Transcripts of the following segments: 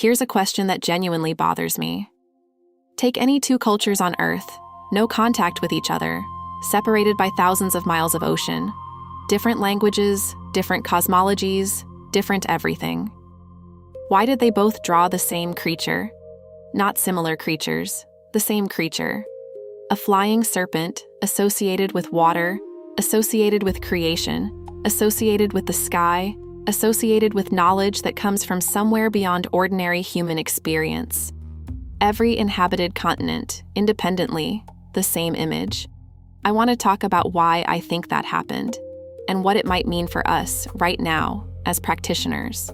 Here's a question that genuinely bothers me. Take any two cultures on Earth, no contact with each other, separated by thousands of miles of ocean. Different languages, different cosmologies, different everything. Why did they both draw the same creature? Not similar creatures, the same creature. A flying serpent, associated with water, associated with creation, associated with the sky, associated with knowledge that comes from somewhere beyond ordinary human experience. Every inhabited continent, independently, the same image. I want to talk about why I think that happened, and what it might mean for us, right now, as practitioners.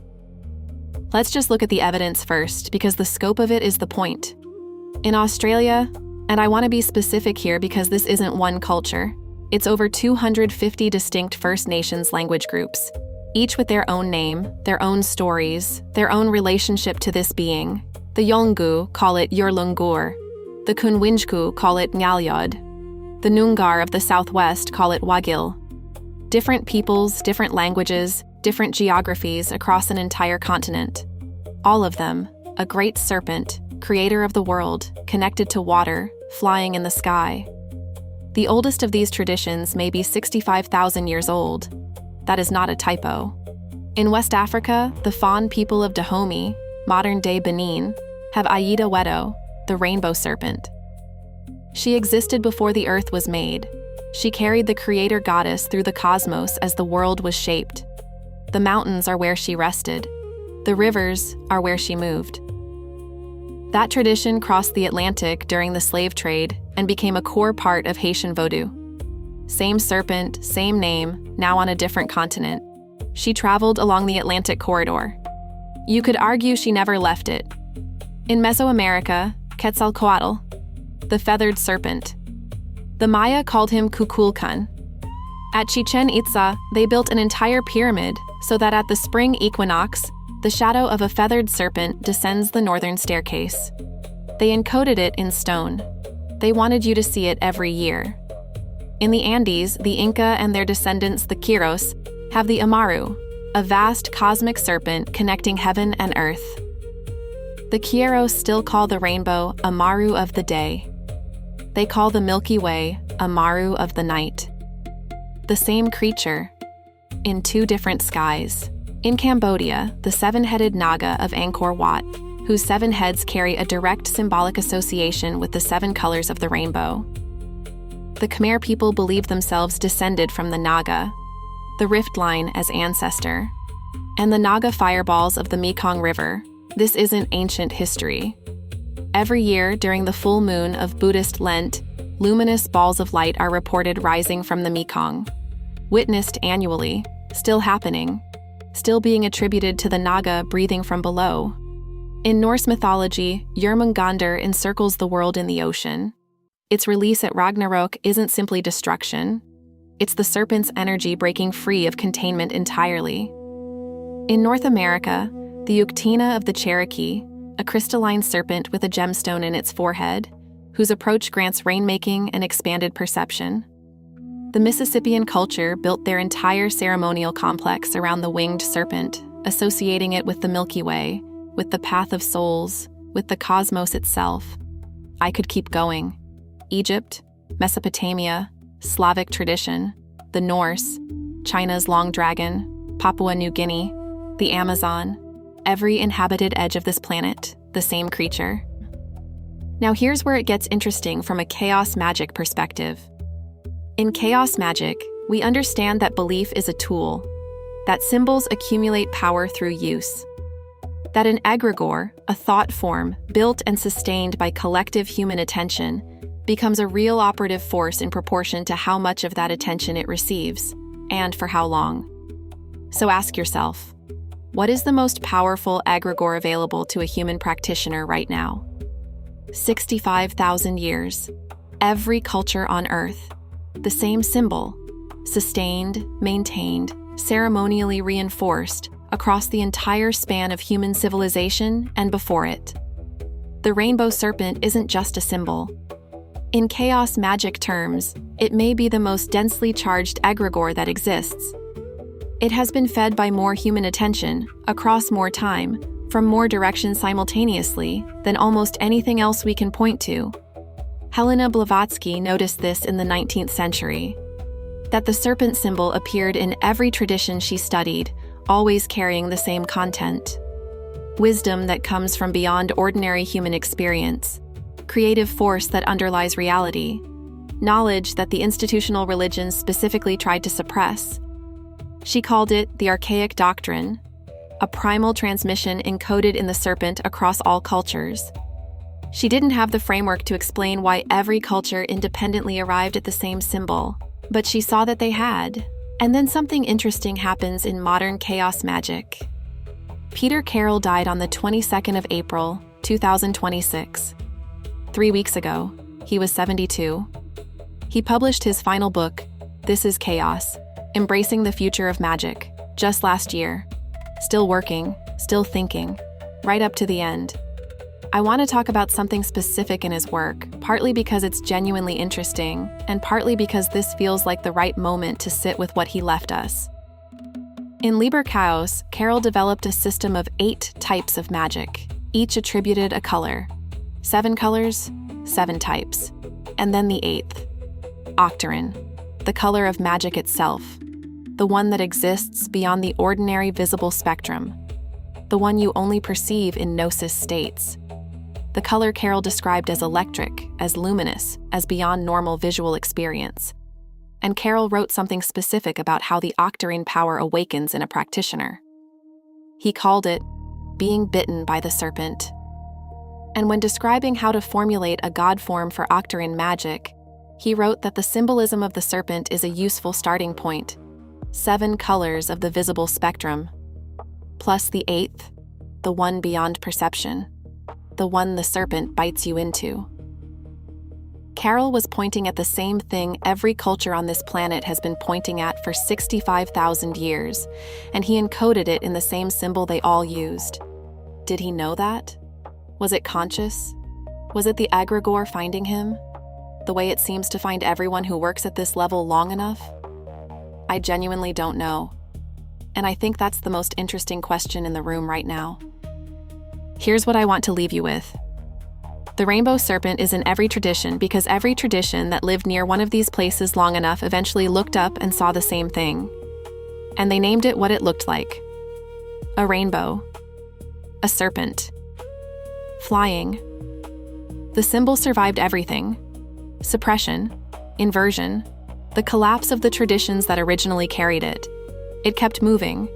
Let's just look at the evidence first, because the scope of it is the point. In Australia, and I want to be specific here because this isn't one culture, it's over 250 distinct First Nations language groups, each with their own name, their own stories, their own relationship to this being. The Yolngu call it Yurlunggur, the Kunwinjku call it Nyalyod, the Noongar of the Southwest call it Wagil. Different peoples, different languages, different geographies across an entire continent. All of them, a great serpent, creator of the world, connected to water, flying in the sky. The oldest of these traditions may be 65,000 years old. That is not a typo. In West Africa, the Fon people of Dahomey, modern-day Benin, have Ayida-Weddo, the rainbow serpent. She existed before the earth was made. She carried the creator goddess through the cosmos as the world was shaped. The mountains are where she rested. The rivers are where she moved. That tradition crossed the Atlantic during the slave trade and became a core part of Haitian Vodou. Same serpent, same name, now on a different continent. She traveled along the Atlantic corridor. You could argue she never left it. In Mesoamerica, Quetzalcoatl, the feathered serpent. The Maya called him Kukulkan. At Chichen Itza, they built an entire pyramid so that at the spring equinox, the shadow of a feathered serpent descends the northern staircase. They encoded it in stone. They wanted you to see it every year. In the Andes, the Inca and their descendants, the Quiros, have the Amaru, a vast cosmic serpent connecting heaven and earth. The Quiros still call the rainbow Amaru of the day. They call the Milky Way Amaru of the night. The same creature, in two different skies. In Cambodia, the seven-headed Naga of Angkor Wat, whose 7 heads carry a direct symbolic association with the 7 colors of the rainbow. The Khmer people believe themselves descended from the Naga, the Riftline as ancestor, and the Naga fireballs of the Mekong River. This isn't ancient history. Every year, during the full moon of Buddhist Lent, luminous balls of light are reported rising from the Mekong. Witnessed annually, still happening, still being attributed to the Naga breathing from below. In Norse mythology, Yurlunggur encircles the world in the ocean. Its release at Ragnarok isn't simply destruction. It's the serpent's energy breaking free of containment entirely. In North America, the Uktena of the Cherokee, a crystalline serpent with a gemstone in its forehead, whose approach grants rainmaking and expanded perception. The Mississippian culture built their entire ceremonial complex around the winged serpent, associating it with the Milky Way, with the path of souls, with the cosmos itself. I could keep going. Egypt, Mesopotamia, Slavic tradition, the Norse, China's long dragon, Papua New Guinea, the Amazon, every inhabited edge of this planet, the same creature. Now here's where it gets interesting from a chaos magic perspective. In chaos magic, we understand that belief is a tool, that symbols accumulate power through use, that an egregore, a thought form built and sustained by collective human attention, becomes a real operative force in proportion to how much of that attention it receives, and for how long. So ask yourself, what is the most powerful egregore available to a human practitioner right now? 65,000 years. Every culture on Earth. The same symbol, sustained, maintained, ceremonially reinforced across the entire span of human civilization and before it. The rainbow serpent isn't just a symbol. In chaos magic terms, it may be the most densely charged egregore that exists. It has been fed by more human attention, across more time, from more directions simultaneously than almost anything else we can point to. Helena Blavatsky noticed this in the 19th century, that the serpent symbol appeared in every tradition she studied, always carrying the same content. Wisdom that comes from beyond ordinary human experience, creative force that underlies reality, knowledge that the institutional religions specifically tried to suppress. She called it the archaic doctrine, a primal transmission encoded in the serpent across all cultures. She didn't have the framework to explain why every culture independently arrived at the same symbol, but she saw that they had. And then something interesting happens in modern chaos magic. Peter Carroll died on the 22nd of April, 2026. 3 weeks ago, he was 72. He published his final book, This is Chaos, Embracing the Future of Magic, just last year. Still working, still thinking, right up to the end. I want to talk about something specific in his work, partly because it's genuinely interesting, and partly because this feels like the right moment to sit with what he left us. In Liber Kaos, Carroll developed a system of 8 types of magic, each attributed a color. 7 colors, 7 types. And then the 8th, Octarine, the color of magic itself, the one that exists beyond the ordinary visible spectrum, the one you only perceive in gnosis states. The color Carroll described as electric, as luminous, as beyond normal visual experience. And Carroll wrote something specific about how the Octarine power awakens in a practitioner. He called it being bitten by the serpent. And when describing how to formulate a god form for Octarine magic, he wrote that the symbolism of the serpent is a useful starting point. 7 colors of the visible spectrum, plus the 8th, the one beyond perception, the one the serpent bites you into. Carroll was pointing at the same thing every culture on this planet has been pointing at for 65,000 years, and he encoded it in the same symbol they all used. Did he know that? Was it conscious? Was it the Egregore finding him? The way it seems to find everyone who works at this level long enough? I genuinely don't know. And I think that's the most interesting question in the room right now. Here's what I want to leave you with. The rainbow serpent is in every tradition because every tradition that lived near one of these places long enough eventually looked up and saw the same thing. And they named it what it looked like. A rainbow. A serpent. Flying. The symbol survived everything. Suppression, inversion, the collapse of the traditions that originally carried it. It kept moving.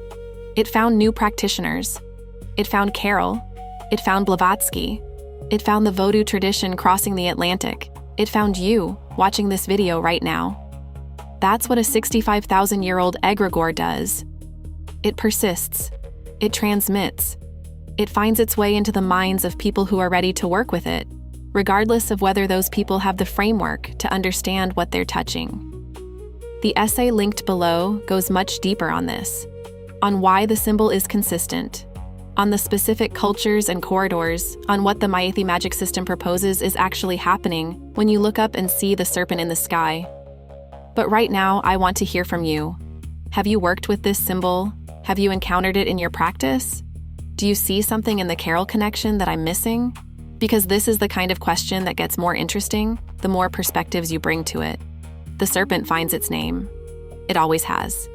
It found new practitioners. It found Carroll. It found Blavatsky. It found the Vodou tradition crossing the Atlantic. It found you, watching this video right now. That's what a 65,000-year-old Egregore does. It persists. It transmits. It finds its way into the minds of people who are ready to work with it, regardless of whether those people have the framework to understand what they're touching. The essay linked below goes much deeper on this, on why the symbol is consistent, on the specific cultures and corridors, on what the Myathe magic system proposes is actually happening when you look up and see the serpent in the sky. But right now, I want to hear from you. Have you worked with this symbol? Have you encountered it in your practice? Do you see something in the Carroll connection that I'm missing? Because this is the kind of question that gets more interesting the more perspectives you bring to it. The serpent finds its name. It always has.